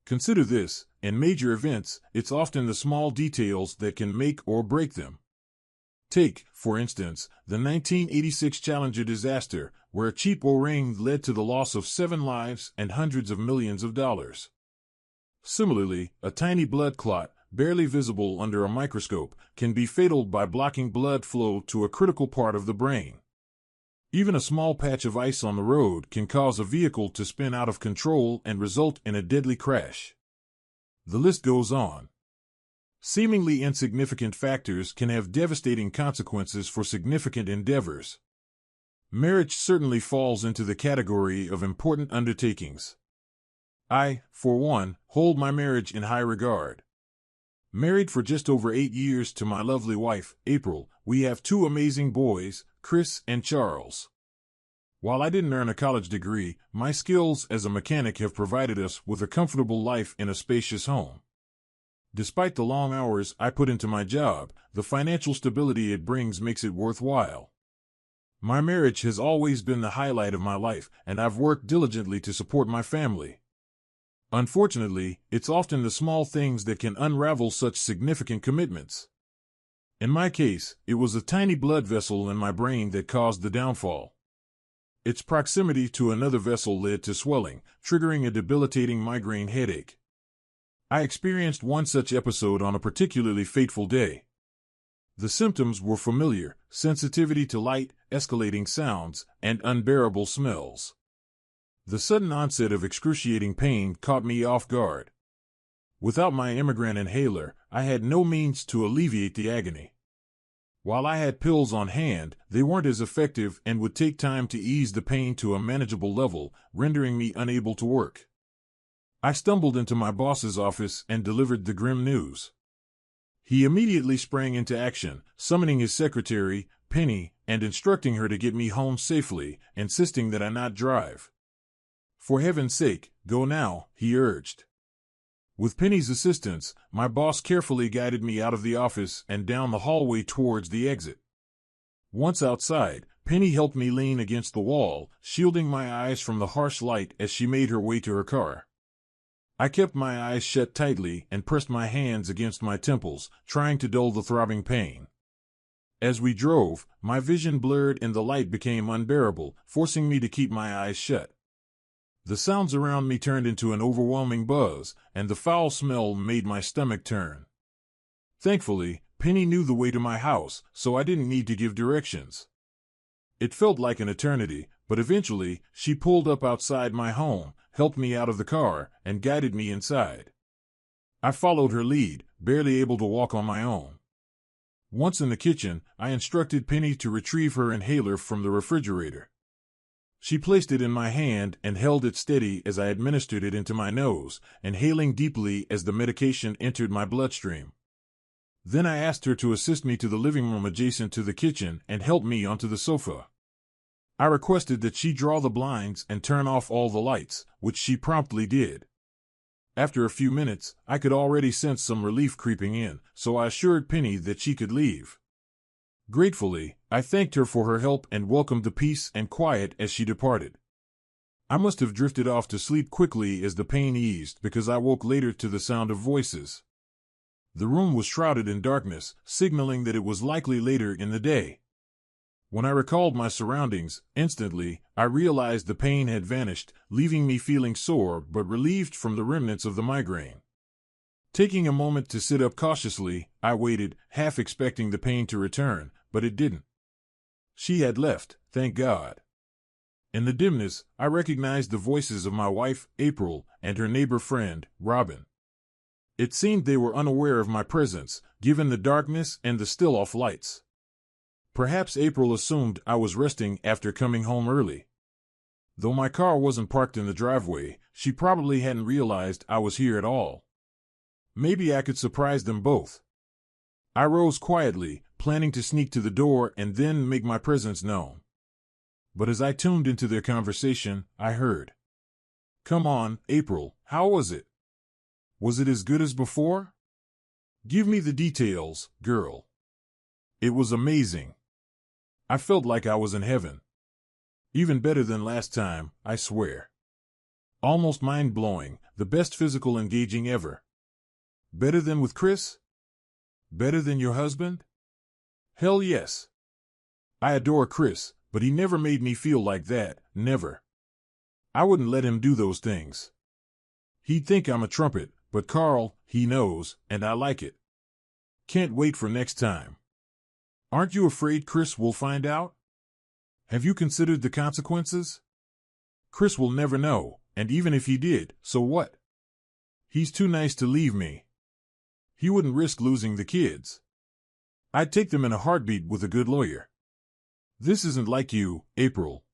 Consider this: in major events, it's often the small details that can make or break them. Take, for instance, the 1986 Challenger disaster, where a cheap O-ring led to the loss of 7 lives and hundreds of millions of dollars. Similarly, a tiny blood clot, barely visible under a microscope, can be fatal by blocking blood flow to a critical part of the brain. Even a small patch of ice on the road can cause a vehicle to spin out of control and result in a deadly crash. The list goes on. Seemingly insignificant factors can have devastating consequences for significant endeavors. Marriage certainly falls into the category of important undertakings. I, for one, hold my marriage in high regard. Married for just over 8 years to my lovely wife, April, we have 2 amazing boys, Chris and Charles. While I didn't earn a college degree, my skills as a mechanic have provided us with a comfortable life in a spacious home. Despite the long hours I put into my job, the financial stability it brings makes it worthwhile. My marriage has always been the highlight of my life, and I've worked diligently to support my family. Unfortunately, it's often the small things that can unravel such significant commitments. In my case, it was a tiny blood vessel in my brain that caused the downfall. Its proximity to another vessel led to swelling, triggering a debilitating migraine headache. I experienced one such episode on a particularly fateful day. The symptoms were familiar: sensitivity to light, escalating sounds, and unbearable smells. The sudden onset of excruciating pain caught me off guard. Without my immigrant inhaler, I had no means to alleviate the agony. While I had pills on hand, they weren't as effective and would take time to ease the pain to a manageable level, rendering me unable to work. I stumbled into my boss's office and delivered the grim news. He immediately sprang into action, summoning his secretary, Penny, and instructing her to get me home safely, insisting that I not drive. "For heaven's sake, go now," he urged. With Penny's assistance, my boss carefully guided me out of the office and down the hallway towards the exit. Once outside, Penny helped me lean against the wall, shielding my eyes from the harsh light as she made her way to her car. I kept my eyes shut tightly and pressed my hands against my temples, trying to dull the throbbing pain. As we drove, my vision blurred and the light became unbearable, forcing me to keep my eyes shut. The sounds around me turned into an overwhelming buzz, and the foul smell made my stomach turn. Thankfully, Penny knew the way to my house, so I didn't need to give directions. It felt like an eternity, but eventually, she pulled up outside my home, helped me out of the car, and guided me inside. I followed her lead, barely able to walk on my own. Once in the kitchen, I instructed Penny to retrieve her inhaler from the refrigerator. She placed it in my hand and held it steady as I administered it into my nose, inhaling deeply as the medication entered my bloodstream. Then I asked her to assist me to the living room adjacent to the kitchen and help me onto the sofa. I requested that she draw the blinds and turn off all the lights, which she promptly did. After a few minutes, I could already sense some relief creeping in, so I assured Penny that she could leave. Gratefully, I thanked her for her help and welcomed the peace and quiet as she departed. I must have drifted off to sleep quickly as the pain eased, because I woke later to the sound of voices. The room was shrouded in darkness, signaling that it was likely later in the day. When I recalled my surroundings, instantly, I realized the pain had vanished, leaving me feeling sore but relieved from the remnants of the migraine. Taking a moment to sit up cautiously, I waited, half expecting the pain to return, but it didn't. She had left, thank God. In the dimness, I recognized the voices of my wife, April, and her neighbor friend, Robin. It seemed they were unaware of my presence, given the darkness and the still-off lights. Perhaps April assumed I was resting after coming home early. Though my car wasn't parked in the driveway, she probably hadn't realized I was here at all. Maybe I could surprise them both. I rose quietly, planning to sneak to the door and then make my presence known. But as I tuned into their conversation, I heard, "Come on, April, how was it? Was it as good as before? Give me the details, girl." It was amazing. I felt like I was in heaven. Even better than last time, I swear. Almost mind-blowing, the best physical engaging ever. Better than with Chris? Better than your husband? Hell yes. I adore Chris, but he never made me feel like that, never. I wouldn't let him do those things. He'd think I'm a trumpet, but Carl, he knows, and I like it. Can't wait for next time. Aren't you afraid Chris will find out? Have you considered the consequences? Chris will never know, and even if he did, so what? He's too nice to leave me. He wouldn't risk losing the kids. I'd take them in a heartbeat with a good lawyer. This isn't like you, April.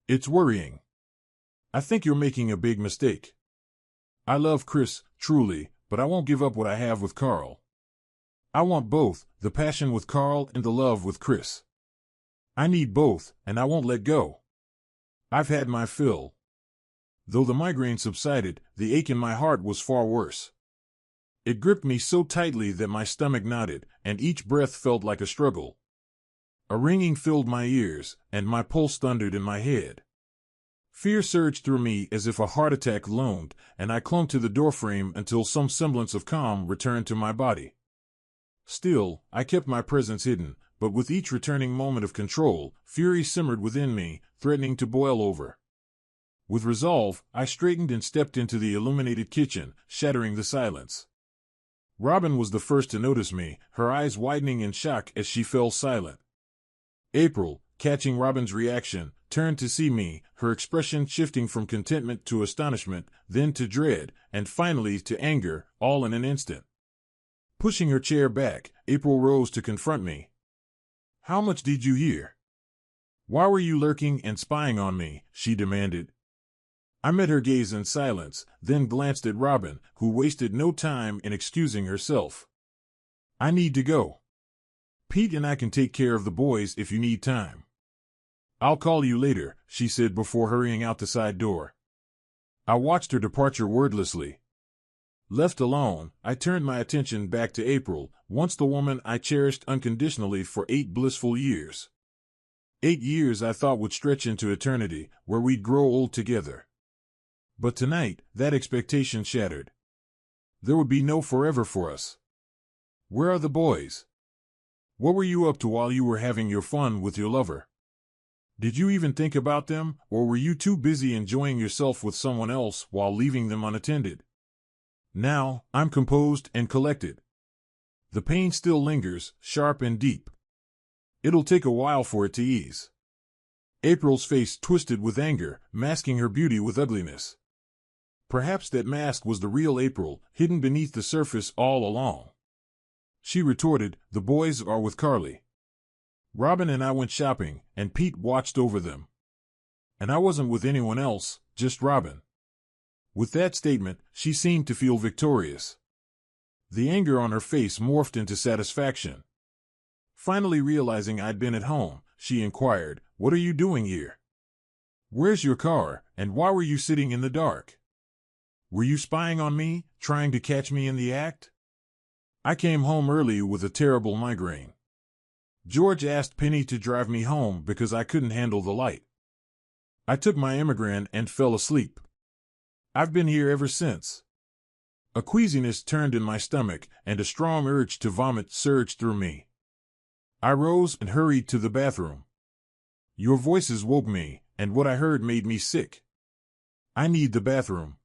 It's worrying. I think you're making a big mistake. I love Chris, truly, but I won't give up what I have with Carl. I want both, the passion with Carl and the love with Chris. I need both, and I won't let go. I've had my fill. Though the migraine subsided, the ache in my heart was far worse. It gripped me so tightly that my stomach knotted, and each breath felt like a struggle. A ringing filled my ears, and my pulse thundered in my head. Fear surged through me as if a heart attack loomed, and I clung to the doorframe until some semblance of calm returned to my body. Still, I kept my presence hidden, but with each returning moment of control, fury simmered within me, threatening to boil over. With resolve, I straightened and stepped into the illuminated kitchen, shattering the silence. Robin was the first to notice me, her eyes widening in shock as she fell silent. April, catching Robin's reaction, turned to see me, her expression shifting from contentment to astonishment, then to dread, and finally to anger, all in an instant. Pushing her chair back, April rose to confront me. "How much did you hear? Why were you lurking and spying on me?" she demanded. I met her gaze in silence, then glanced at Robin, who wasted no time in excusing herself. "I need to go. Pete and I can take care of the boys if you need time." "I'll call you later," she said before hurrying out the side door. I watched her departure wordlessly. Left alone, I turned my attention back to April, once the woman I cherished unconditionally for 8 blissful years. 8 years I thought would stretch into eternity, where we'd grow old together. But tonight, that expectation shattered. There would be no forever for us. Where are the boys? What were you up to while you were having your fun with your lover? Did you even think about them, or were you too busy enjoying yourself with someone else while leaving them unattended? Now, I'm composed and collected. The pain still lingers, sharp and deep. It'll take a while for it to ease. April's face twisted with anger, masking her beauty with ugliness. Perhaps that mask was the real April, hidden beneath the surface all along. She retorted, "The boys are with Carly. Robin and I went shopping, and Pete watched over them. And I wasn't with anyone else, just Robin." With that statement, she seemed to feel victorious. The anger on her face morphed into satisfaction. Finally realizing I'd been at home, she inquired, "What are you doing here? Where's your car, and why were you sitting in the dark? Were you spying on me, trying to catch me in the act?" "I came home early with a terrible migraine. George asked Penny to drive me home because I couldn't handle the light. I took my Immigrant and fell asleep. I've been here ever since." A queasiness turned in my stomach, and a strong urge to vomit surged through me. I rose and hurried to the bathroom. Your voices woke me, and what I heard made me sick. "I need the bathroom."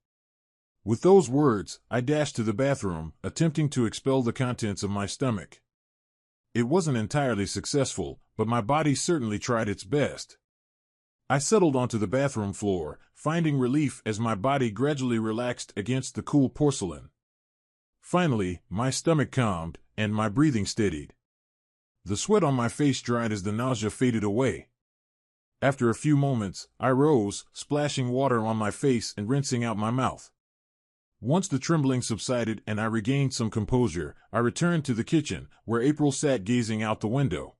With those words, I dashed to the bathroom, attempting to expel the contents of my stomach. It wasn't entirely successful, but my body certainly tried its best. I settled onto the bathroom floor, finding relief as my body gradually relaxed against the cool porcelain. Finally, my stomach calmed, and my breathing steadied. The sweat on my face dried as the nausea faded away. After a few moments, I rose, splashing water on my face and rinsing out my mouth. Once the trembling subsided and I regained some composure, I returned to the kitchen, where April sat gazing out the window.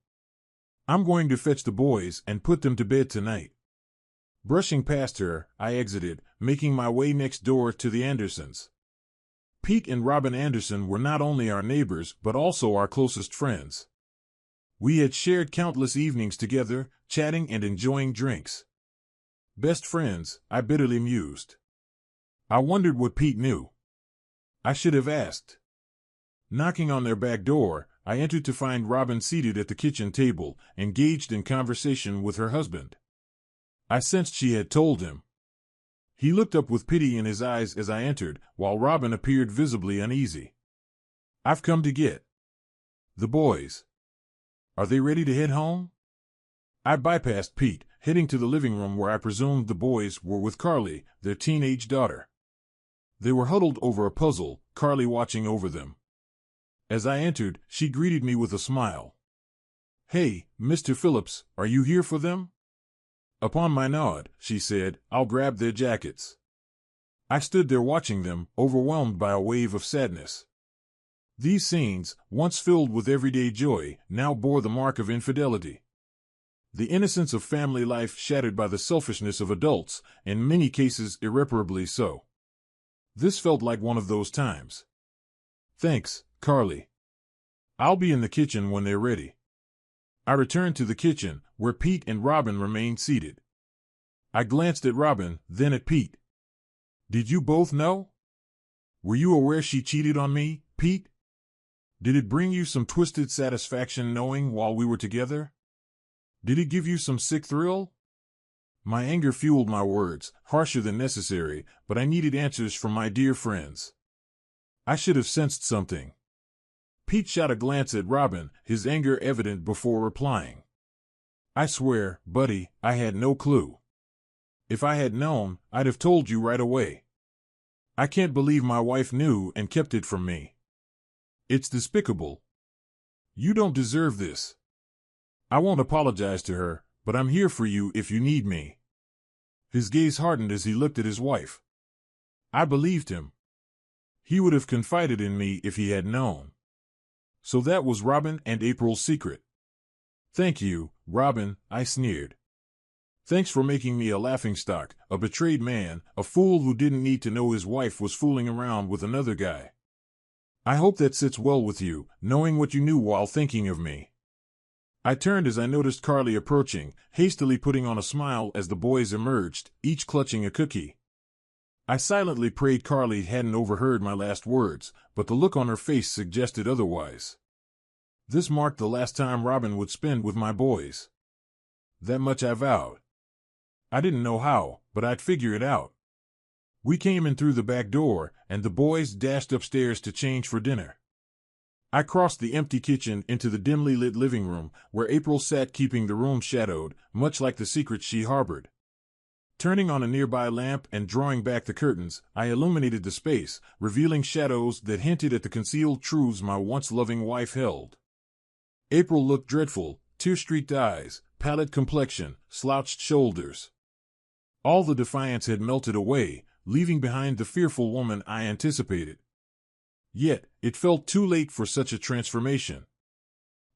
"I'm going to fetch the boys and put them to bed tonight." Brushing past her, I exited, making my way next door to the Andersons. Pete and Robin Anderson were not only our neighbors but also our closest friends. We had shared countless evenings together, chatting and enjoying drinks. Best friends, I bitterly mused. I wondered what Pete knew. I should have asked. Knocking on their back door, I entered to find Robin seated at the kitchen table, engaged in conversation with her husband. I sensed she had told him. He looked up with pity in his eyes as I entered, while Robin appeared visibly uneasy. "I've come to get the boys. Are they ready to head home?" I bypassed Pete, heading to the living room where I presumed the boys were with Carly, their teenage daughter. They were huddled over a puzzle, Carly watching over them. As I entered, she greeted me with a smile. "Hey, Mr. Phillips, are you here for them?" Upon my nod, she said, "I'll grab their jackets." I stood there watching them, overwhelmed by a wave of sadness. These scenes, once filled with everyday joy, now bore the mark of infidelity. The innocence of family life shattered by the selfishness of adults, in many cases irreparably so. This felt like one of those times. "Thanks, Carly. I'll be in the kitchen when they're ready." I returned to the kitchen, where Pete and Robin remained seated. I glanced at Robin, then at Pete. "Did you both know? Were you aware she cheated on me, Pete? Did it bring you some twisted satisfaction knowing while we were together? Did it give you some sick thrill?" My anger fueled my words, harsher than necessary, but I needed answers from my dear friends. I should have sensed something. Pete shot a glance at Robin, his anger evident before replying. "I swear, buddy, I had no clue. If I had known, I'd have told you right away. I can't believe my wife knew and kept it from me. It's despicable. You don't deserve this. I won't apologize to her, but I'm here for you if you need me." His gaze hardened as he looked at his wife. I believed him. He would have confided in me if he had known. So that was Robin and April's secret. "Thank you, Robin," I sneered. "Thanks for making me a laughingstock, a betrayed man, a fool who didn't need to know his wife was fooling around with another guy. I hope that sits well with you, knowing what you knew while thinking of me." I turned as I noticed Carly approaching, hastily putting on a smile as the boys emerged, each clutching a cookie. I silently prayed Carly hadn't overheard my last words, but the look on her face suggested otherwise. This marked the last time Robin would spend with my boys. That much I vowed. I didn't know how, but I'd figure it out. We came in through the back door, and the boys dashed upstairs to change for dinner. I crossed the empty kitchen into the dimly lit living room, where April sat keeping the room shadowed, much like the secrets she harbored. Turning on a nearby lamp and drawing back the curtains, I illuminated the space, revealing shadows that hinted at the concealed truths my once loving wife held. April looked dreadful, tear-streaked eyes, pallid complexion, slouched shoulders. All the defiance had melted away, leaving behind the fearful woman I anticipated. Yet, it felt too late for such a transformation.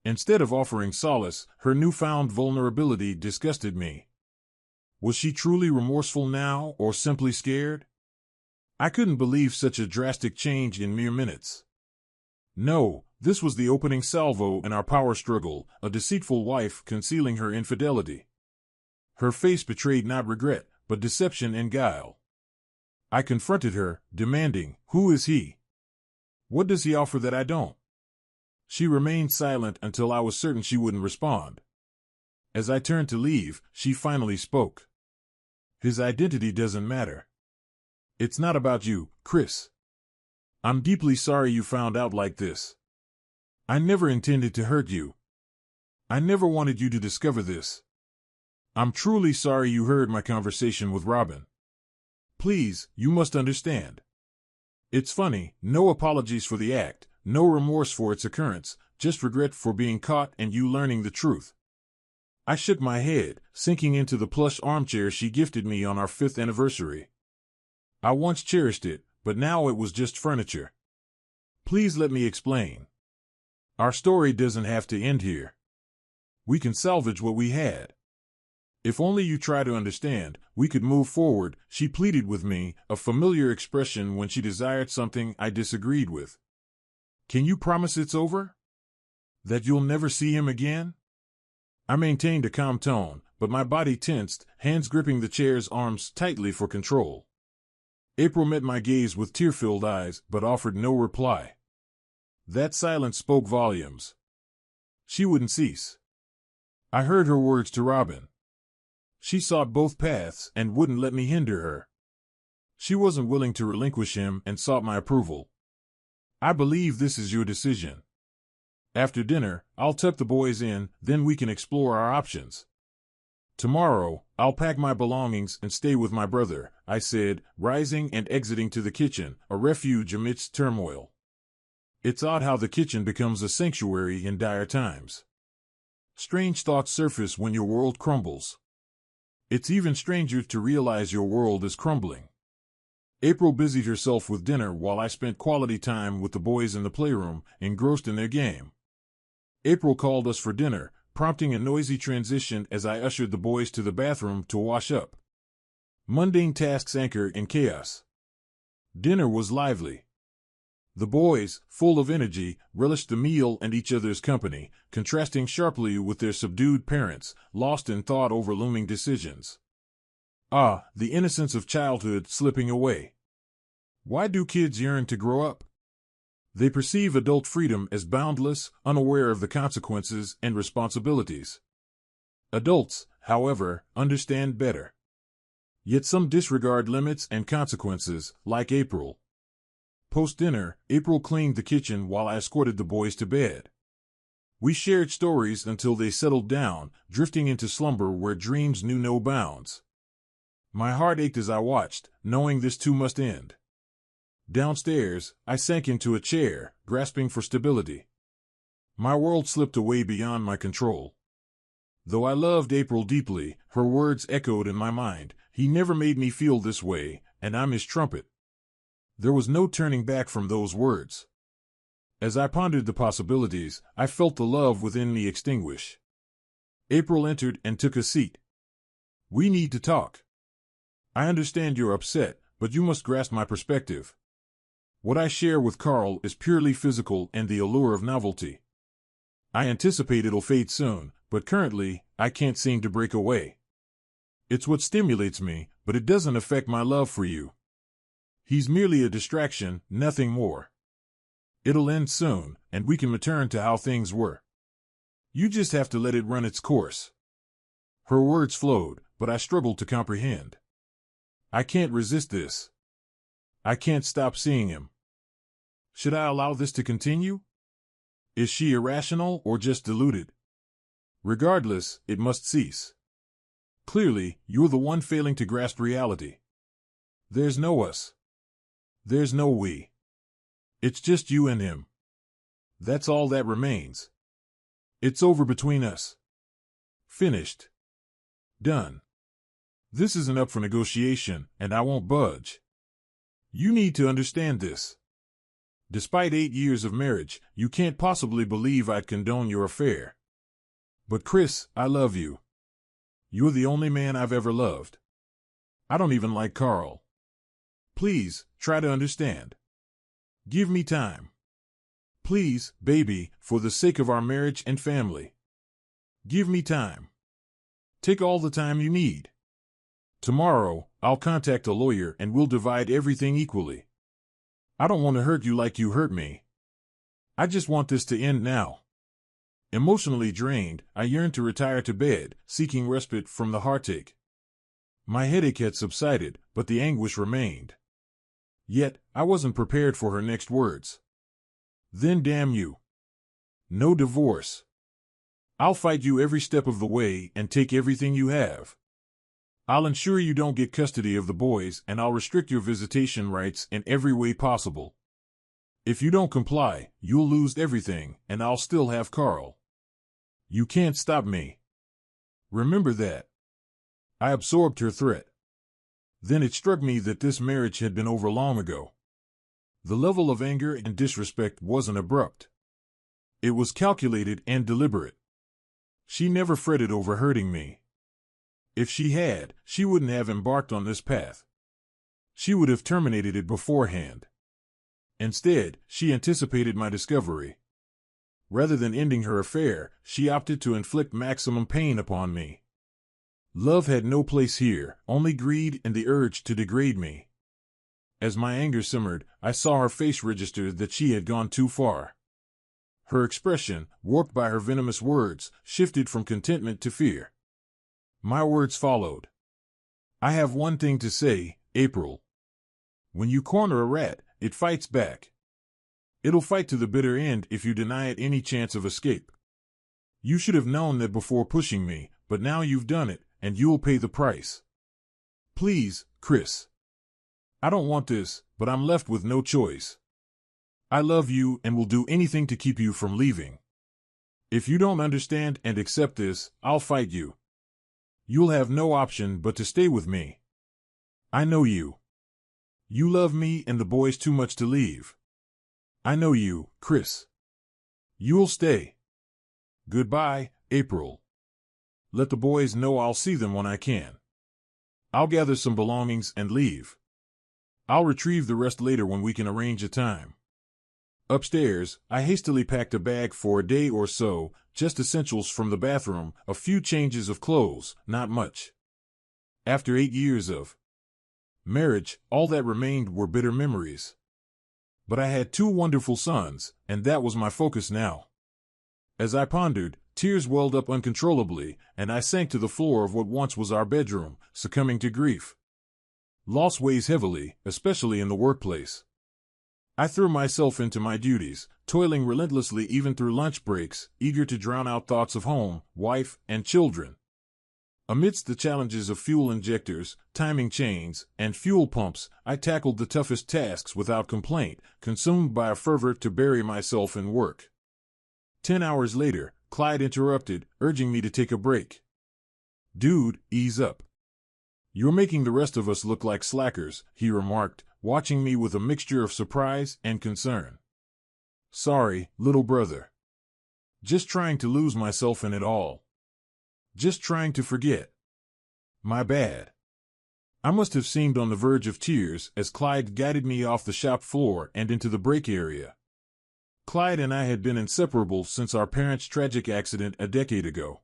Instead of offering solace, her newfound vulnerability disgusted me. Was she truly remorseful now, or simply scared? I couldn't believe such a drastic change in mere minutes. No, this was the opening salvo in our power struggle, a deceitful wife concealing her infidelity. Her face betrayed not regret, but deception and guile. I confronted her, demanding, "Who is he? What does he offer that I don't?" She remained silent until I was certain she wouldn't respond. As I turned to leave, she finally spoke. "His identity doesn't matter. It's not about you, Chris. I'm deeply sorry you found out like this. I never intended to hurt you. I never wanted you to discover this. I'm truly sorry you heard my conversation with Robin. Please, you must understand. It's funny, no apologies for the act, no remorse for its occurrence, just regret for being caught and you learning the truth." I shook my head, sinking into the plush armchair she gifted me on our 5th anniversary. I once cherished it, but now it was just furniture. "Please let me explain. Our story doesn't have to end here. We can salvage what we had. If only you try to understand, we could move forward," she pleaded with me, a familiar expression when she desired something I disagreed with. "Can you promise it's over? That you'll never see him again?" I maintained a calm tone, but my body tensed, hands gripping the chair's arms tightly for control. April met my gaze with tear-filled eyes, but offered no reply. That silence spoke volumes. She wouldn't cease. I heard her words to Robin. She sought both paths and wouldn't let me hinder her. She wasn't willing to relinquish him and sought my approval. I believe this is your decision. After dinner, I'll tuck the boys in, then we can explore our options. Tomorrow, I'll pack my belongings and stay with my brother, I said, rising and exiting to the kitchen, a refuge amidst turmoil. It's odd how the kitchen becomes a sanctuary in dire times. Strange thoughts surface when your world crumbles. It's even stranger to realize your world is crumbling. April busied herself with dinner while I spent quality time with the boys in the playroom, engrossed in their game. April called us for dinner, prompting a noisy transition as I ushered the boys to the bathroom to wash up. Mundane tasks anchor in chaos. Dinner was lively. The boys, full of energy, relished the meal and each other's company, contrasting sharply with their subdued parents, lost in thought over looming decisions. Ah, the innocence of childhood slipping away. Why do kids yearn to grow up? They perceive adult freedom as boundless, unaware of the consequences and responsibilities. Adults, however, understand better. Yet some disregard limits and consequences, like April. Post-dinner, April cleaned the kitchen while I escorted the boys to bed. We shared stories until they settled down, drifting into slumber where dreams knew no bounds. My heart ached as I watched, knowing this too must end. Downstairs, I sank into a chair, grasping for stability. My world slipped away beyond my control. Though I loved April deeply, her words echoed in my mind. He never made me feel this way, and I'm his trumpet. There was no turning back from those words. As I pondered the possibilities, I felt the love within me extinguish. April entered and took a seat. We need to talk. I understand you're upset, but you must grasp my perspective. What I share with Carl is purely physical and the allure of novelty. I anticipate it'll fade soon, but currently, I can't seem to break away. It's what stimulates me, but it doesn't affect my love for you. He's merely a distraction, nothing more. It'll end soon, and we can return to how things were. You just have to let it run its course. Her words flowed, but I struggled to comprehend. I can't resist this. I can't stop seeing him. Should I allow this to continue? Is she irrational or just deluded? Regardless, it must cease. Clearly, you're the one failing to grasp reality. There's no us. There's no we. It's just you and him. That's all that remains. It's over between us. Finished. Done. This isn't up for negotiation, and I won't budge. You need to understand this. Despite 8 years of marriage, you can't possibly believe I'd condone your affair. But Chris, I love you. You're the only man I've ever loved. I don't even like Carl. Please, try to understand. Give me time. Please, baby, for the sake of our marriage and family. Give me time. Take all the time you need. Tomorrow, I'll contact a lawyer and we'll divide everything equally. I don't want to hurt you like you hurt me. I just want this to end now. Emotionally drained, I yearned to retire to bed, seeking respite from the heartache. My headache had subsided, but the anguish remained. Yet, I wasn't prepared for her next words. Then damn you. No divorce. I'll fight you every step of the way and take everything you have. I'll ensure you don't get custody of the boys, and I'll restrict your visitation rights in every way possible. If you don't comply, you'll lose everything, and I'll still have Carl. You can't stop me. Remember that. I absorbed her threat. Then it struck me that this marriage had been over long ago. The level of anger and disrespect wasn't abrupt. It was calculated and deliberate. She never fretted over hurting me. If she had, she wouldn't have embarked on this path. She would have terminated it beforehand. Instead, she anticipated my discovery. Rather than ending her affair, she opted to inflict maximum pain upon me. Love had no place here, only greed and the urge to degrade me. As my anger simmered, I saw her face register that she had gone too far. Her expression, warped by her venomous words, shifted from contentment to fear. My words followed. I have one thing to say, April. When you corner a rat, it fights back. It'll fight to the bitter end if you deny it any chance of escape. You should have known that before pushing me, but now you've done it, and you'll pay the price. Please, Chris. I don't want this, but I'm left with no choice. I love you and will do anything to keep you from leaving. If you don't understand and accept this, I'll fight you. You'll have no option but to stay with me. I know you. You love me and the boys too much to leave. I know you, Chris. You'll stay. Goodbye, April. Let the boys know I'll see them when I can. I'll gather some belongings and leave. I'll retrieve the rest later when we can arrange a time. Upstairs, I hastily packed a bag for a day or so, just essentials from the bathroom, a few changes of clothes, not much. After 8 years of marriage, all that remained were bitter memories. But I had 2 wonderful sons, and that was my focus now. As I pondered, tears welled up uncontrollably, and I sank to the floor of what once was our bedroom, succumbing to grief. Loss weighs heavily, especially in the workplace. I threw myself into my duties, toiling relentlessly even through lunch breaks, eager to drown out thoughts of home, wife, and children. Amidst the challenges of fuel injectors, timing chains, and fuel pumps, I tackled the toughest tasks without complaint, consumed by a fervor to bury myself in work. 10 hours later, Clyde interrupted, urging me to take a break. Dude, ease up. You're making the rest of us look like slackers, he remarked, watching me with a mixture of surprise and concern. Sorry, little brother. Just trying to lose myself in it all. Just trying to forget. My bad. I must have seemed on the verge of tears as Clyde guided me off the shop floor and into the break area. Clyde and I had been inseparable since our parents' tragic accident a decade ago.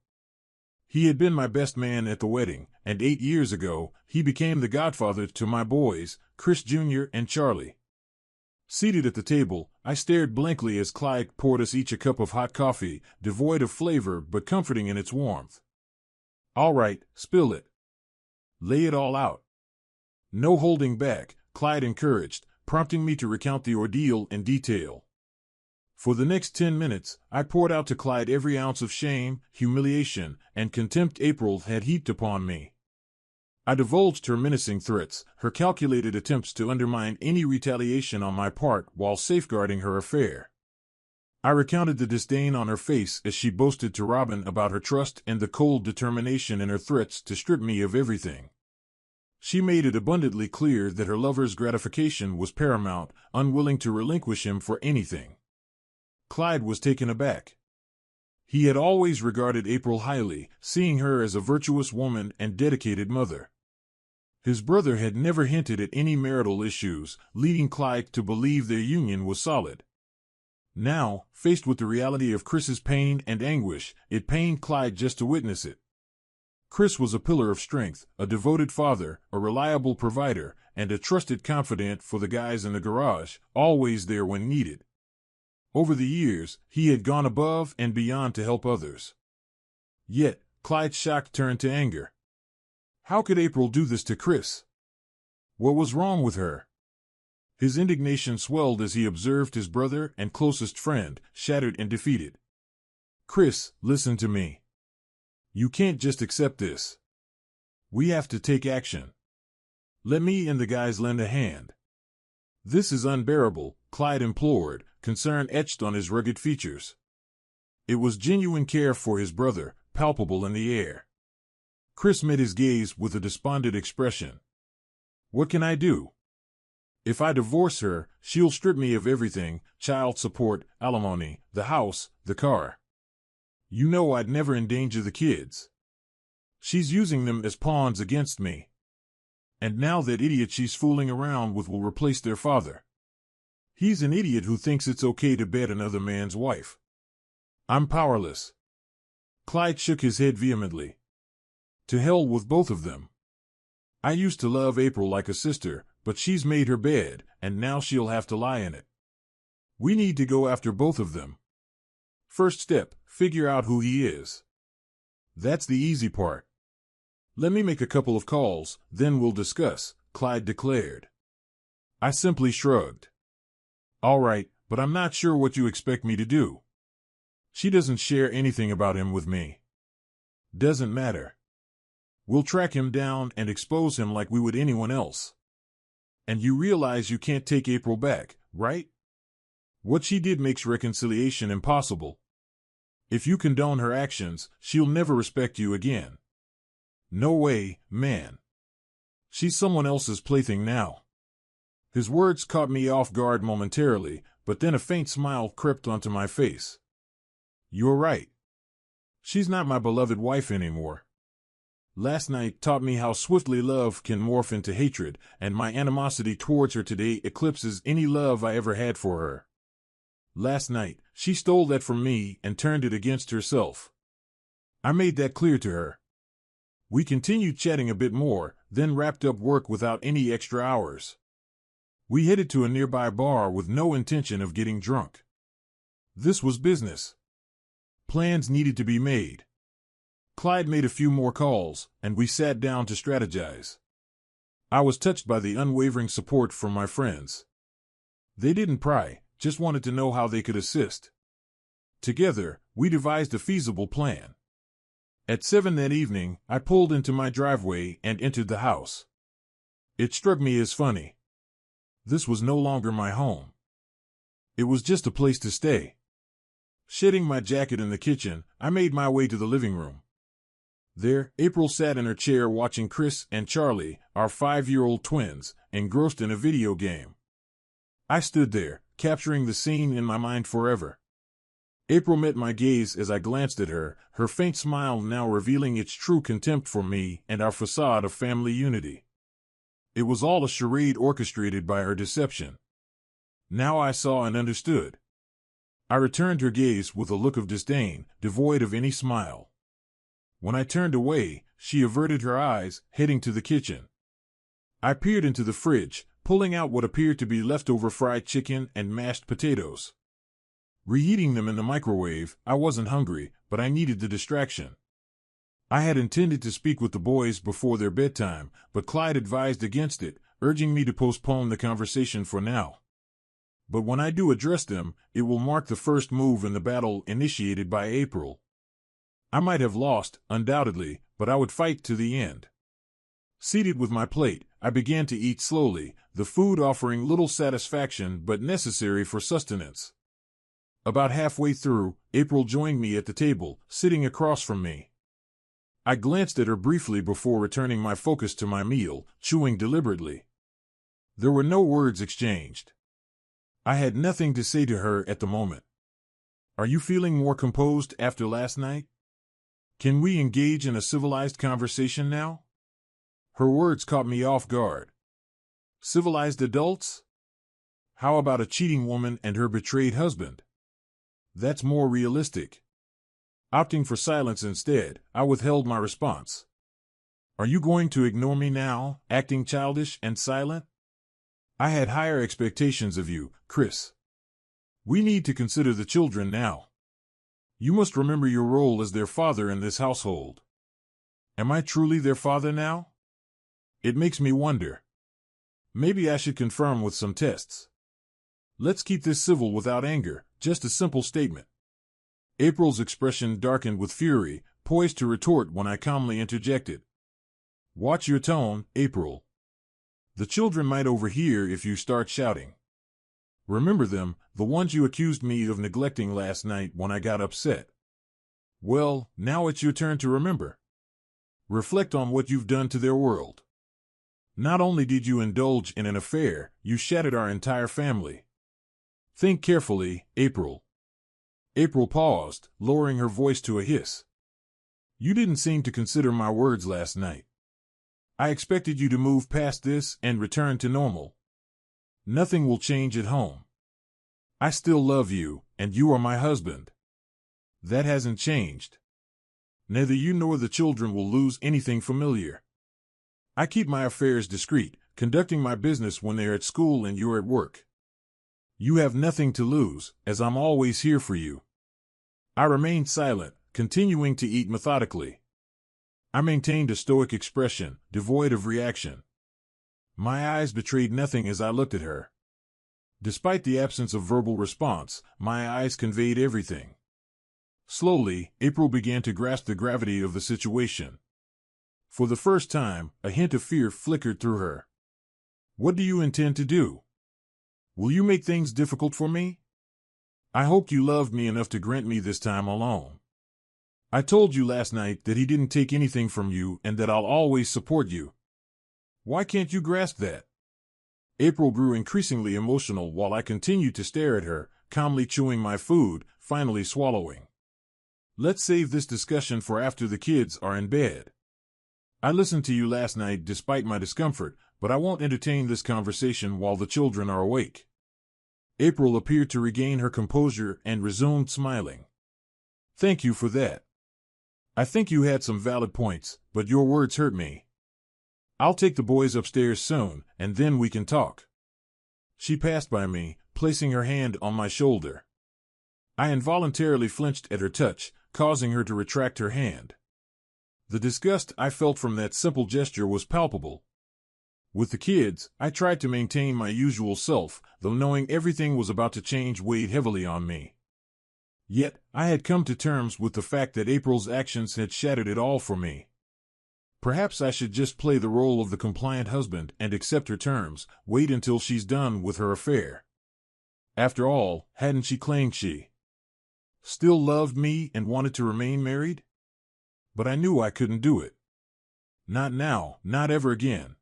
He had been my best man at the wedding, and 8 years ago, he became the godfather to my boys, Chris Jr. and Charlie. Seated at the table, I stared blankly as Clyde poured us each a cup of hot coffee, devoid of flavor but comforting in its warmth. All right, spill it. Lay it all out. No holding back, Clyde encouraged, prompting me to recount the ordeal in detail. For the next 10 minutes, I poured out to Clyde every ounce of shame, humiliation, and contempt April had heaped upon me. I divulged her menacing threats, her calculated attempts to undermine any retaliation on my part while safeguarding her affair. I recounted the disdain on her face as she boasted to Robin about her trust and the cold determination in her threats to strip me of everything. She made it abundantly clear that her lover's gratification was paramount, unwilling to relinquish him for anything. Clyde was taken aback. He had always regarded April highly, seeing her as a virtuous woman and dedicated mother. His brother had never hinted at any marital issues, leading Clyde to believe their union was solid. Now, faced with the reality of Chris's pain and anguish, it pained Clyde just to witness it. Chris was a pillar of strength, a devoted father, a reliable provider, and a trusted confidant for the guys in the garage, always there when needed. Over the years, he had gone above and beyond to help others. Yet, Clyde's shock turned to anger. How could April do this to Chris? What was wrong with her? His indignation swelled as he observed his brother and closest friend, shattered and defeated. Chris, listen to me. You can't just accept this. We have to take action. Let me and the guys lend a hand. This is unbearable, Clyde implored, concern etched on his rugged features. It was genuine care for his brother, palpable in the air. Chris met his gaze with a despondent expression. What can I do? If I divorce her, she'll strip me of everything, child support, alimony, the house, the car. You know I'd never endanger the kids. She's using them as pawns against me. And now that idiot she's fooling around with will replace their father. He's an idiot who thinks it's okay to bet another man's wife. I'm powerless. Clyde shook his head vehemently. To hell with both of them. I used to love April like a sister, but she's made her bed, and now she'll have to lie in it. We need to go after both of them. First step, figure out who he is. That's the easy part. Let me make a couple of calls, then we'll discuss, Clyde declared. I simply shrugged. All right, but I'm not sure what you expect me to do. She doesn't share anything about him with me. Doesn't matter. We'll track him down and expose him like we would anyone else. And you realize you can't take April back, right? What she did makes reconciliation impossible. If you condone her actions, she'll never respect you again. No way, man. She's someone else's plaything now. His words caught me off guard momentarily, but then a faint smile crept onto my face. You're right. She's not my beloved wife anymore. Last night taught me how swiftly love can morph into hatred, and my animosity towards her today eclipses any love I ever had for her. Last night, she stole that from me and turned it against herself. I made that clear to her. We continued chatting a bit more, then wrapped up work without any extra hours. We headed to a nearby bar with no intention of getting drunk. This was business. Plans needed to be made. Clyde made a few more calls, and we sat down to strategize. I was touched by the unwavering support from my friends. They didn't pry, just wanted to know how they could assist. Together, we devised a feasible plan. At 7 that evening, I pulled into my driveway and entered the house. It struck me as funny. This was no longer my home. It was just a place to stay. Shedding my jacket in the kitchen, I made my way to the living room. There, April sat in her chair watching Chris and Charlie, our 5-year-old twins, engrossed in a video game. I stood there, capturing the scene in my mind forever. April met my gaze as I glanced at her, her faint smile now revealing its true contempt for me and our facade of family unity. It was all a charade orchestrated by her deception. Now I saw and understood. I returned her gaze with a look of disdain, devoid of any smile. When I turned away, she averted her eyes, heading to the kitchen. I peered into the fridge, pulling out what appeared to be leftover fried chicken and mashed potatoes. Reheating them in the microwave, I wasn't hungry, but I needed the distraction. I had intended to speak with the boys before their bedtime, but Clyde advised against it, urging me to postpone the conversation for now. But when I do address them, it will mark the first move in the battle initiated by April. I might have lost, undoubtedly, but I would fight to the end. Seated with my plate, I began to eat slowly, the food offering little satisfaction but necessary for sustenance. About halfway through, April joined me at the table, sitting across from me. I glanced at her briefly before returning my focus to my meal, chewing deliberately. There were no words exchanged. I had nothing to say to her at the moment. Are you feeling more composed after last night? Can we engage in a civilized conversation now? Her words caught me off guard. Civilized adults? How about a cheating woman and her betrayed husband? That's more realistic. Opting for silence instead, I withheld my response. Are you going to ignore me now, acting childish and silent? I had higher expectations of you, Chris. We need to consider the children now. You must remember your role as their father in this household. Am I truly their father now? It makes me wonder. Maybe I should confirm with some tests. Let's keep this civil without anger, just a simple statement. April's expression darkened with fury, poised to retort when I calmly interjected. Watch your tone, April. The children might overhear if you start shouting. Remember them, the ones you accused me of neglecting last night when I got upset. Well, now it's your turn to remember. Reflect on what you've done to their world. Not only did you indulge in an affair, you shattered our entire family. Think carefully, April. April paused, lowering her voice to a hiss. You didn't seem to consider my words last night. I expected you to move past this and return to normal. Nothing will change at home. I still love you, and you are my husband. That hasn't changed. Neither you nor the children will lose anything familiar. I keep my affairs discreet, conducting my business when they're at school and you're at work. You have nothing to lose, as I'm always here for you. I remained silent, continuing to eat methodically. I maintained a stoic expression, devoid of reaction. My eyes betrayed nothing as I looked at her. Despite the absence of verbal response, my eyes conveyed everything. Slowly, April began to grasp the gravity of the situation. For the first time, a hint of fear flickered through her. What do you intend to do? Will you make things difficult for me? I hoped you loved me enough to grant me this time alone. I told you last night that he didn't take anything from you and that I'll always support you. Why can't you grasp that? April grew increasingly emotional while I continued to stare at her, calmly chewing my food, finally swallowing. Let's save this discussion for after the kids are in bed. I listened to you last night despite my discomfort, but I won't entertain this conversation while the children are awake. April appeared to regain her composure and resumed smiling. Thank you for that. I think you had some valid points, but your words hurt me. I'll take the boys upstairs soon, and then we can talk. She passed by me, placing her hand on my shoulder. I involuntarily flinched at her touch, causing her to retract her hand. The disgust I felt from that simple gesture was palpable. With the kids, I tried to maintain my usual self, though knowing everything was about to change weighed heavily on me. Yet, I had come to terms with the fact that April's actions had shattered it all for me. Perhaps I should just play the role of the compliant husband and accept her terms, wait until she's done with her affair. After all, hadn't she claimed she still loved me and wanted to remain married? But I knew I couldn't do it. Not now, not ever again.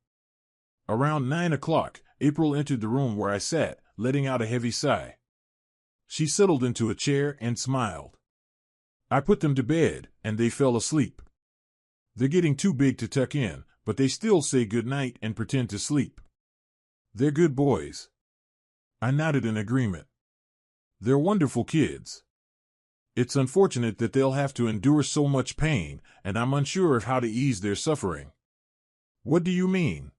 Around 9 o'clock, April entered the room where I sat, letting out a heavy sigh. She settled into a chair and smiled. I put them to bed, and they fell asleep. They're getting too big to tuck in, but they still say good night and pretend to sleep. They're good boys. I nodded in agreement. They're wonderful kids. It's unfortunate that they'll have to endure so much pain, and I'm unsure of how to ease their suffering. What do you mean?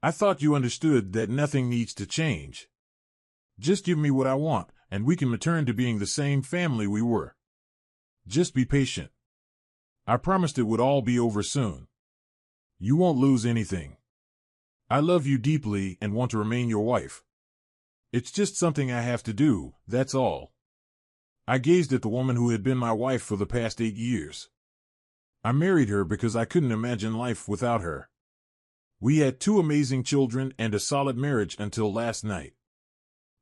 I thought you understood that nothing needs to change. Just give me what I want, and we can return to being the same family we were. Just be patient. I promised it would all be over soon. You won't lose anything. I love you deeply and want to remain your wife. It's just something I have to do, that's all. I gazed at the woman who had been my wife for the past 8 years. I married her because I couldn't imagine life without her. We had 2 amazing children and a solid marriage until last night.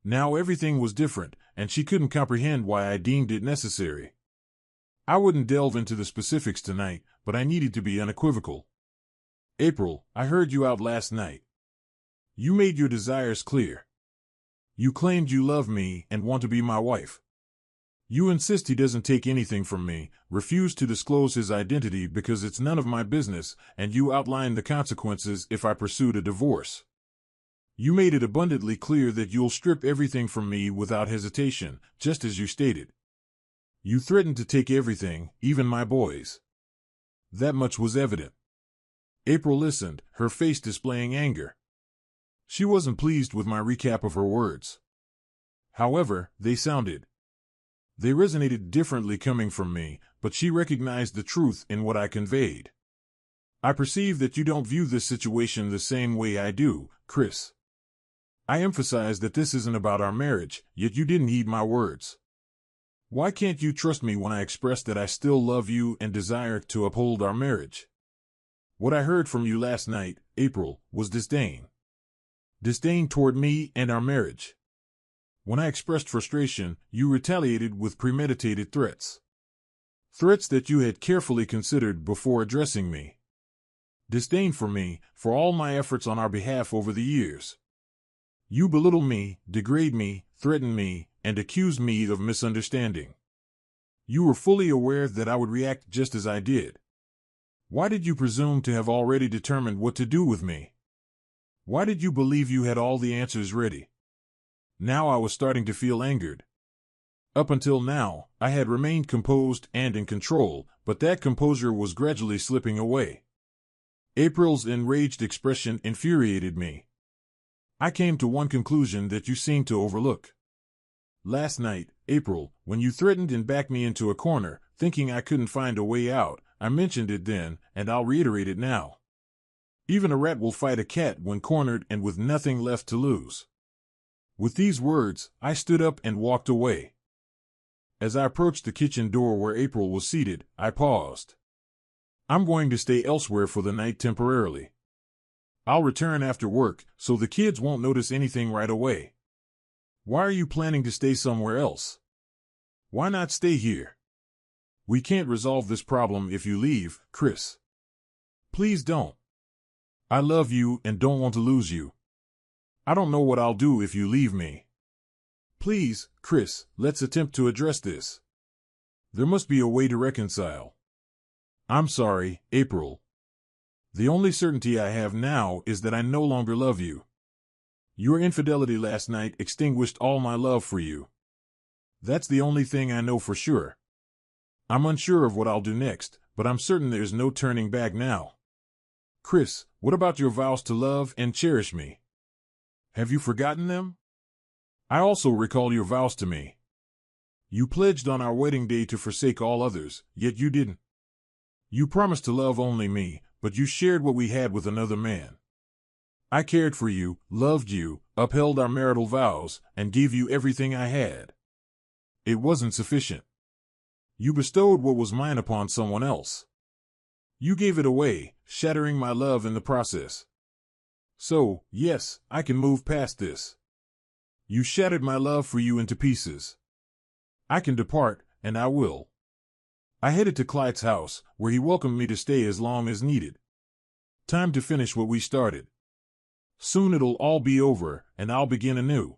Now everything was different, and she couldn't comprehend why I deemed it necessary. I wouldn't delve into the specifics tonight, but I needed to be unequivocal. April, I heard you out last night. You made your desires clear. You claimed you love me and want to be my wife. You insist he doesn't take anything from me, refuse to disclose his identity because it's none of my business, and you outlined the consequences if I pursued a divorce. You made it abundantly clear that you'll strip everything from me without hesitation, just as you stated. You threatened to take everything, even my boys. That much was evident. April listened, her face displaying anger. She wasn't pleased with my recap of her words. However, they resonated differently coming from me, but she recognized the truth in what I conveyed. I perceive that you don't view this situation the same way I do, Chris. I emphasized that this isn't about our marriage, yet you didn't heed my words. Why can't you trust me when I express that I still love you and desire to uphold our marriage? What I heard from you last night, April, was disdain. Disdain toward me and our marriage. When I expressed frustration, you retaliated with premeditated threats. Threats that you had carefully considered before addressing me. Disdain for me, for all my efforts on our behalf over the years. You belittle me, degrade me, threaten me, and accuse me of misunderstanding. You were fully aware that I would react just as I did. Why did you presume to have already determined what to do with me? Why did you believe you had all the answers ready? Now I was starting to feel angered. Up until now, I had remained composed and in control, but that composure was gradually slipping away. April's enraged expression infuriated me. I came to one conclusion that you seem to overlook. Last night, April, when you threatened and backed me into a corner, thinking I couldn't find a way out, I mentioned it then, and I'll reiterate it now. Even a rat will fight a cat when cornered and with nothing left to lose. With these words, I stood up and walked away. As I approached the kitchen door where April was seated, I paused. I'm going to stay elsewhere for the night temporarily. I'll return after work, so the kids won't notice anything right away. Why are you planning to stay somewhere else? Why not stay here? We can't resolve this problem if you leave, Chris. Please don't. I love you and don't want to lose you. I don't know what I'll do if you leave me. Please, Chris, let's attempt to address this. There must be a way to reconcile. I'm sorry, April. The only certainty I have now is that I no longer love you. Your infidelity last night extinguished all my love for you. That's the only thing I know for sure. I'm unsure of what I'll do next, but I'm certain there's no turning back now. Chris, what about your vows to love and cherish me? Have you forgotten them? I also recall your vows to me. You pledged on our wedding day to forsake all others, yet you didn't. You promised to love only me, but you shared what we had with another man. I cared for you, loved you, upheld our marital vows, and gave you everything I had. It wasn't sufficient. You bestowed what was mine upon someone else. You gave it away, shattering my love in the process. So, yes, I can move past this. You shattered my love for you into pieces. I can depart, and I will. I headed to Clyde's house, where he welcomed me to stay as long as needed. Time to finish what we started. Soon it'll all be over, and I'll begin anew.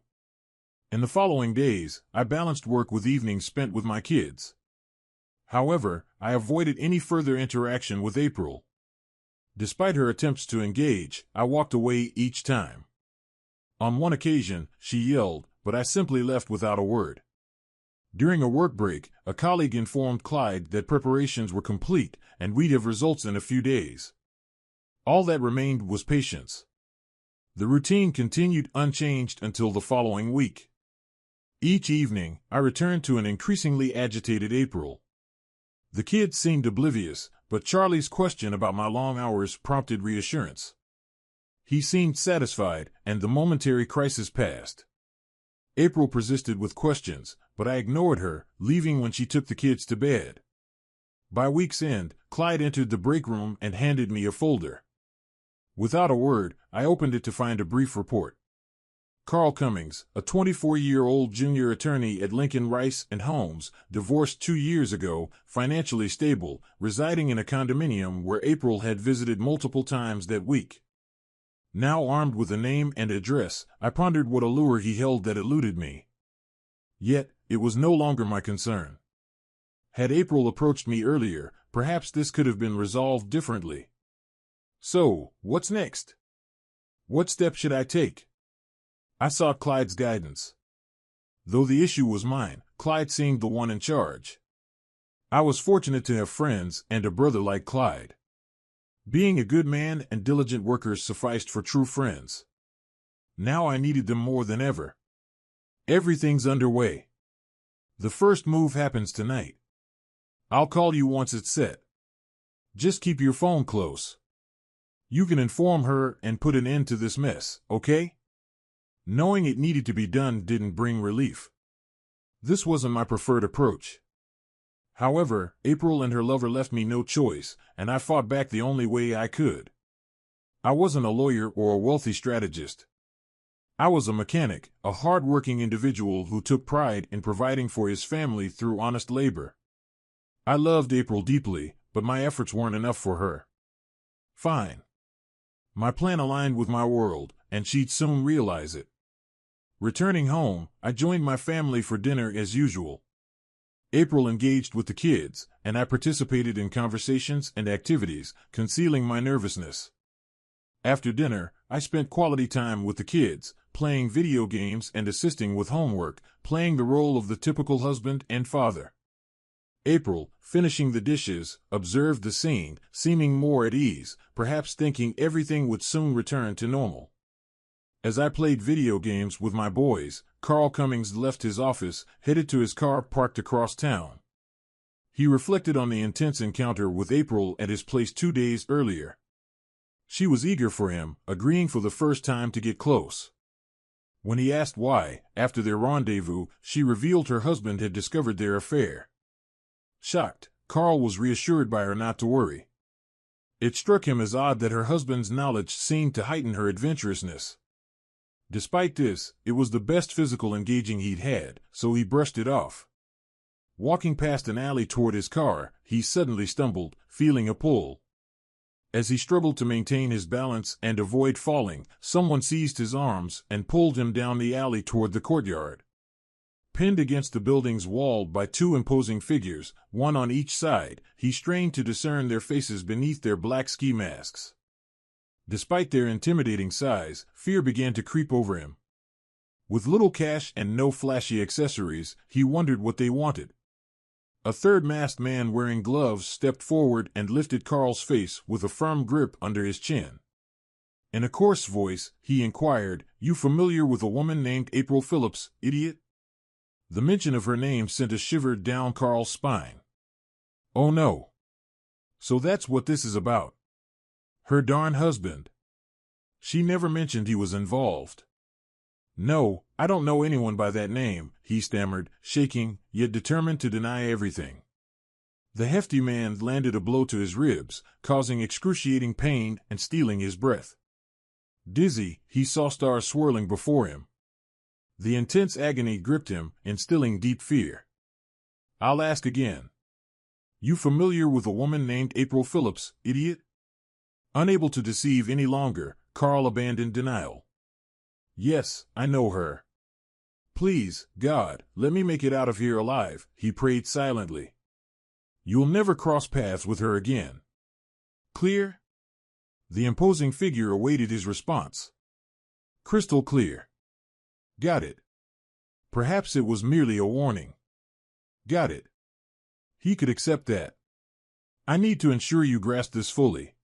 In the following days, I balanced work with evenings spent with my kids. However, I avoided any further interaction with April. Despite her attempts to engage, I walked away each time. On one occasion, she yelled, but I simply left without a word. During a work break, a colleague informed Clyde that preparations were complete and we'd have results in a few days. All that remained was patience. The routine continued unchanged until the following week. Each evening, I returned to an increasingly agitated April. The kids seemed oblivious, but Charlie's question about my long hours prompted reassurance. He seemed satisfied, and the momentary crisis passed. April persisted with questions, but I ignored her, leaving when she took the kids to bed. By week's end, Clyde entered the break room and handed me a folder. Without a word, I opened it to find a brief report. Carl Cummings, a 24-year-old junior attorney at Lincoln Rice and Holmes, divorced 2 years ago, financially stable, residing in a condominium where April had visited multiple times that week. Now armed with a name and address, I pondered what allure he held that eluded me. Yet, it was no longer my concern. Had April approached me earlier, perhaps this could have been resolved differently. So, what's next? What step should I take? I sought Clyde's guidance. Though the issue was mine, Clyde seemed the one in charge. I was fortunate to have friends and a brother like Clyde. Being a good man and diligent worker sufficed for true friends. Now I needed them more than ever. Everything's underway. The first move happens tonight. I'll call you once it's set. Just keep your phone close. You can inform her and put an end to this mess, okay? Knowing it needed to be done didn't bring relief. This wasn't my preferred approach. However, April and her lover left me no choice, and I fought back the only way I could. I wasn't a lawyer or a wealthy strategist. I was a mechanic, a hard-working individual who took pride in providing for his family through honest labor. I loved April deeply, but my efforts weren't enough for her. Fine. My plan aligned with my world, and she'd soon realize it. Returning home, I joined my family for dinner as usual. April engaged with the kids, and I participated in conversations and activities, concealing my nervousness. After dinner, I spent quality time with the kids, playing video games and assisting with homework, playing the role of the typical husband and father. April, finishing the dishes, observed the scene, seeming more at ease, perhaps thinking everything would soon return to normal. As I played video games with my boys, Carl Cummings left his office, headed to his car parked across town. He reflected on the intense encounter with April at his place 2 days earlier. She was eager for him, agreeing for the first time to get close. When he asked why, after their rendezvous, she revealed her husband had discovered their affair. Shocked, Carl was reassured by her not to worry. It struck him as odd that her husband's knowledge seemed to heighten her adventurousness. Despite this, it was the best physical engaging he'd had, so he brushed it off. Walking past an alley toward his car, he suddenly stumbled, feeling a pull. As he struggled to maintain his balance and avoid falling, someone seized his arms and pulled him down the alley toward the courtyard. Pinned against the building's wall by 2 imposing figures, one on each side, he strained to discern their faces beneath their black ski masks. Despite their intimidating size, fear began to creep over him. With little cash and no flashy accessories, he wondered what they wanted. A third masked man wearing gloves stepped forward and lifted Carl's face with a firm grip under his chin. In a coarse voice, he inquired, "You familiar with a woman named April Phillips, idiot?" The mention of her name sent a shiver down Carl's spine. Oh no. So that's what this is about. Her darn husband. She never mentioned he was involved. No, I don't know anyone by that name, he stammered, shaking, yet determined to deny everything. The hefty man landed a blow to his ribs, causing excruciating pain and stealing his breath. Dizzy, he saw stars swirling before him. The intense agony gripped him, instilling deep fear. I'll ask again. You familiar with a woman named April Phillips, idiot? Unable to deceive any longer, Carl abandoned denial. Yes, I know her. Please, God, let me make it out of here alive, he prayed silently. You'll never cross paths with her again. Clear? The imposing figure awaited his response. Crystal clear. Got it. Perhaps it was merely a warning. Got it. He could accept that. I need to ensure you grasp this fully.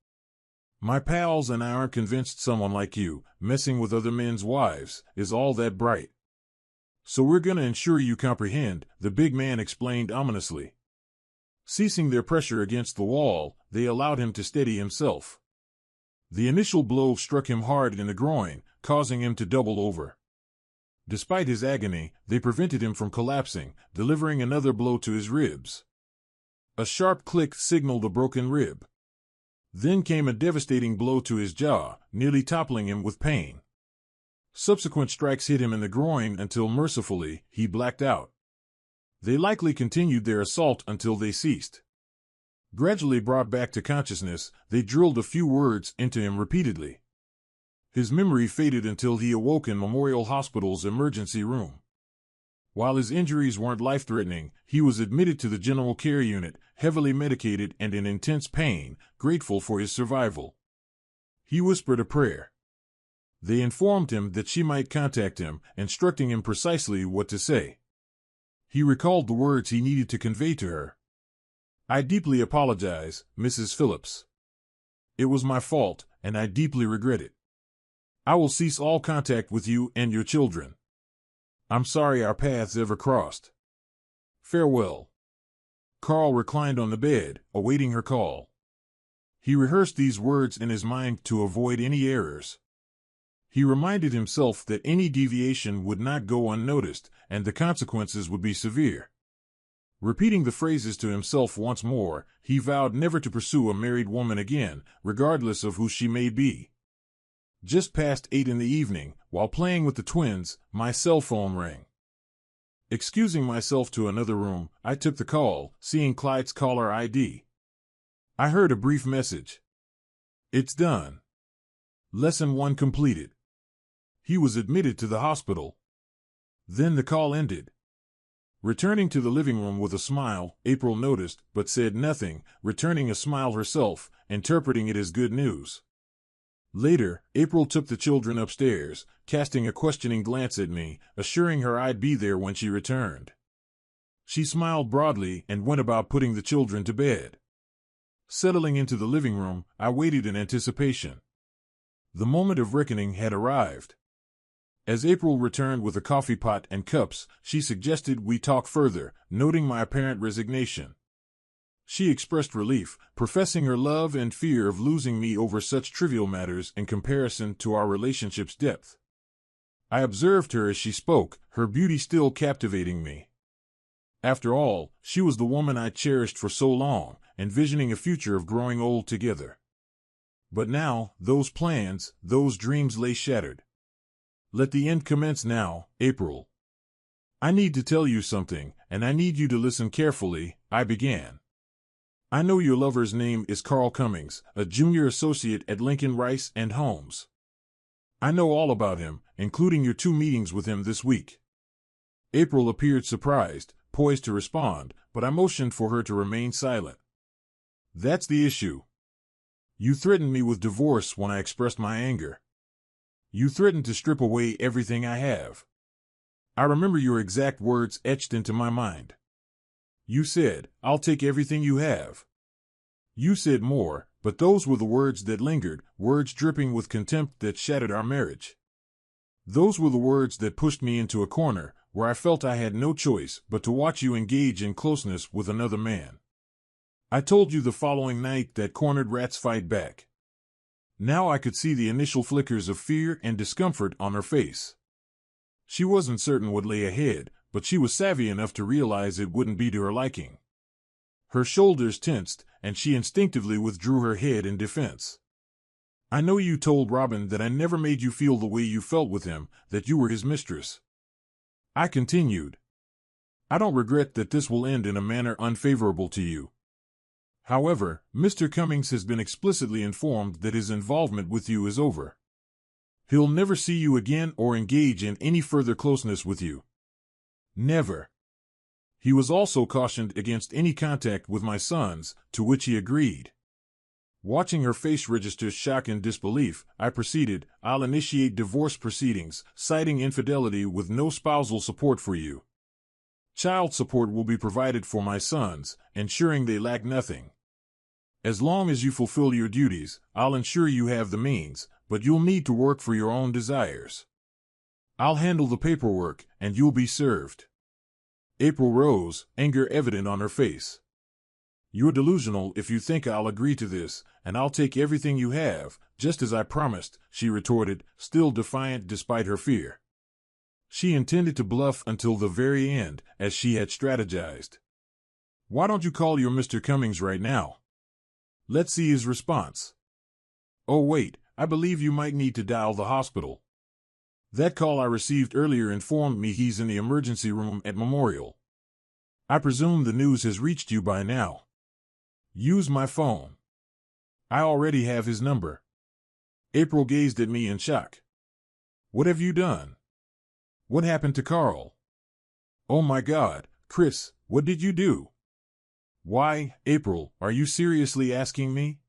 My pals and I aren't convinced someone like you, messing with other men's wives, is all that bright. So we're gonna ensure you comprehend, the big man explained ominously. Ceasing their pressure against the wall, they allowed him to steady himself. The initial blow struck him hard in the groin, causing him to double over. Despite his agony, they prevented him from collapsing, delivering another blow to his ribs. A sharp click signaled a broken rib. Then came a devastating blow to his jaw, nearly toppling him with pain. Subsequent strikes hit him in the groin until, mercifully, he blacked out. They likely continued their assault until they ceased. Gradually brought back to consciousness, they drilled a few words into him repeatedly. His memory faded until he awoke in Memorial Hospital's emergency room. While his injuries weren't life-threatening, he was admitted to the general care unit, heavily medicated and in intense pain, grateful for his survival. He whispered a prayer. They informed him that she might contact him, instructing him precisely what to say. He recalled the words he needed to convey to her. I deeply apologize, Mrs. Phillips. It was my fault, and I deeply regret it. I will cease all contact with you and your children. I'm sorry our paths ever crossed. Farewell. Carl reclined on the bed, awaiting her call. He rehearsed these words in his mind to avoid any errors. He reminded himself that any deviation would not go unnoticed, and the consequences would be severe. Repeating the phrases to himself once more, he vowed never to pursue a married woman again, regardless of who she may be. Just past 8 in the evening, while playing with the twins, my cell phone rang. Excusing myself to another room, I took the call, seeing Clyde's caller ID. I heard a brief message. It's done. Lesson 1 completed. He was admitted to the hospital. Then the call ended. Returning to the living room with a smile, April noticed, but said nothing, returning a smile herself, interpreting it as good news. Later, April took the children upstairs, casting a questioning glance at me, assuring her I'd be there when she returned. She smiled broadly and went about putting the children to bed. Settling into the living room, I waited in anticipation. The moment of reckoning had arrived. As April returned with a coffee pot and cups, she suggested we talk further, noting my apparent resignation. She expressed relief, professing her love and fear of losing me over such trivial matters in comparison to our relationship's depth. I observed her as she spoke, her beauty still captivating me. After all, she was the woman I cherished for so long, envisioning a future of growing old together. But now, those plans, those dreams lay shattered. Let the end commence now, April. I need to tell you something, and I need you to listen carefully, I began. I know your lover's name is Carl Cummings, a junior associate at Lincoln Rice and Holmes. I know all about him, including your 2 meetings with him this week. April appeared surprised, poised to respond, but I motioned for her to remain silent. That's the issue. You threatened me with divorce when I expressed my anger. You threatened to strip away everything I have. I remember your exact words etched into my mind. You said, "I'll take everything you have." You said more, but those were the words that lingered, words dripping with contempt that shattered our marriage. Those were the words that pushed me into a corner, where I felt I had no choice but to watch you engage in closeness with another man. I told you the following night that cornered rats fight back. Now I could see the initial flickers of fear and discomfort on her face. She wasn't certain what lay ahead, but she was savvy enough to realize it wouldn't be to her liking. Her shoulders tensed, and she instinctively withdrew her head in defense. I know you told Robin that I never made you feel the way you felt with him, that you were his mistress. I continued. I don't regret that this will end in a manner unfavorable to you. However, Mr. Cummings has been explicitly informed that his involvement with you is over. He'll never see you again or engage in any further closeness with you. Never. He was also cautioned against any contact with my sons, to which he agreed. Watching her face register shock and disbelief, I proceeded, I'll initiate divorce proceedings, citing infidelity with no spousal support for you. Child support will be provided for my sons, ensuring they lack nothing. As long as you fulfill your duties, I'll ensure you have the means, but you'll need to work for your own desires. I'll handle the paperwork, and you'll be served. April rose, anger evident on her face. You're delusional if you think I'll agree to this, and I'll take everything you have, just as I promised, she retorted, still defiant despite her fear. She intended to bluff until the very end, as she had strategized. Why don't you call your Mr. Cummings right now? Let's see his response. Oh wait, I believe you might need to dial the hospital. That call I received earlier informed me he's in the emergency room at Memorial. I presume the news has reached you by now. Use my phone. I already have his number. April gazed at me in shock. What have you done? What happened to Carl? Oh my God, Chris, what did you do? Why, April, are you seriously asking me?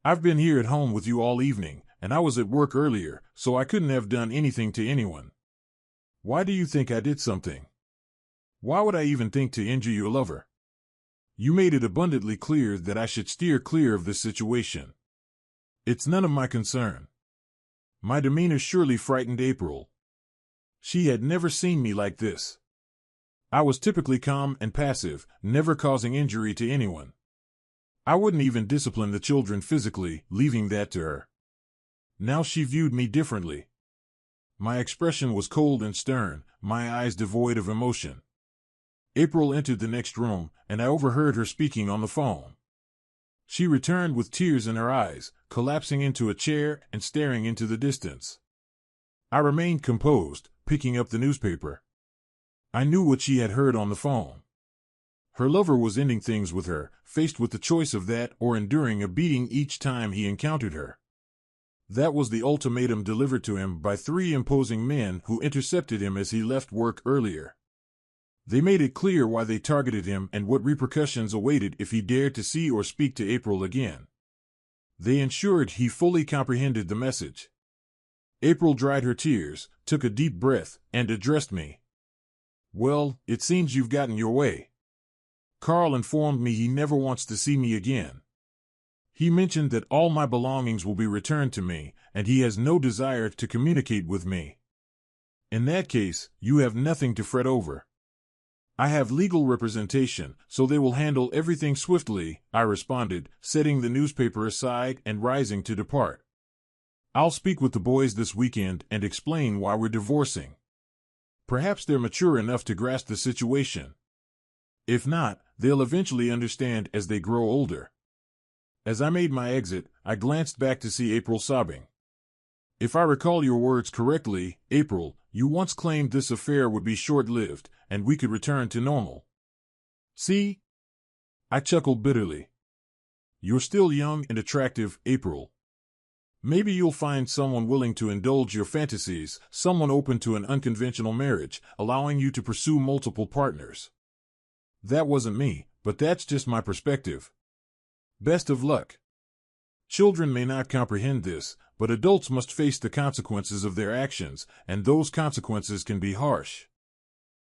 I've been here at home with you all evening, and I was at work earlier, so I couldn't have done anything to anyone. Why do you think I did something? Why would I even think to injure your lover? You made it abundantly clear that I should steer clear of this situation. It's none of my concern. My demeanor surely frightened April. She had never seen me like this. I was typically calm and passive, never causing injury to anyone. I wouldn't even discipline the children physically, leaving that to her. Now she viewed me differently. My expression was cold and stern, my eyes devoid of emotion. April entered the next room, and I overheard her speaking on the phone. She returned with tears in her eyes, collapsing into a chair and staring into the distance. I remained composed, picking up the newspaper. I knew what she had heard on the phone. Her lover was ending things with her, faced with the choice of that or enduring a beating each time he encountered her. That was the ultimatum delivered to him by 3 imposing men who intercepted him as he left work earlier. They made it clear why they targeted him and what repercussions awaited if he dared to see or speak to April again. They ensured he fully comprehended the message. April dried her tears, took a deep breath, and addressed me. Well, it seems you've gotten your way. Carl informed me he never wants to see me again. He mentioned that all my belongings will be returned to me, and he has no desire to communicate with me. In that case, you have nothing to fret over. I have legal representation, so they will handle everything swiftly, I responded, setting the newspaper aside and rising to depart. I'll speak with the boys this weekend and explain why we're divorcing. Perhaps they're mature enough to grasp the situation. If not, they'll eventually understand as they grow older. As I made my exit, I glanced back to see April sobbing. If I recall your words correctly, April, you once claimed this affair would be short-lived, and we could return to normal. See? I chuckled bitterly. You're still young and attractive, April. Maybe you'll find someone willing to indulge your fantasies, someone open to an unconventional marriage, allowing you to pursue multiple partners. That wasn't me, but that's just my perspective. Best of luck. Children may not comprehend this, but adults must face the consequences of their actions, and those consequences can be harsh.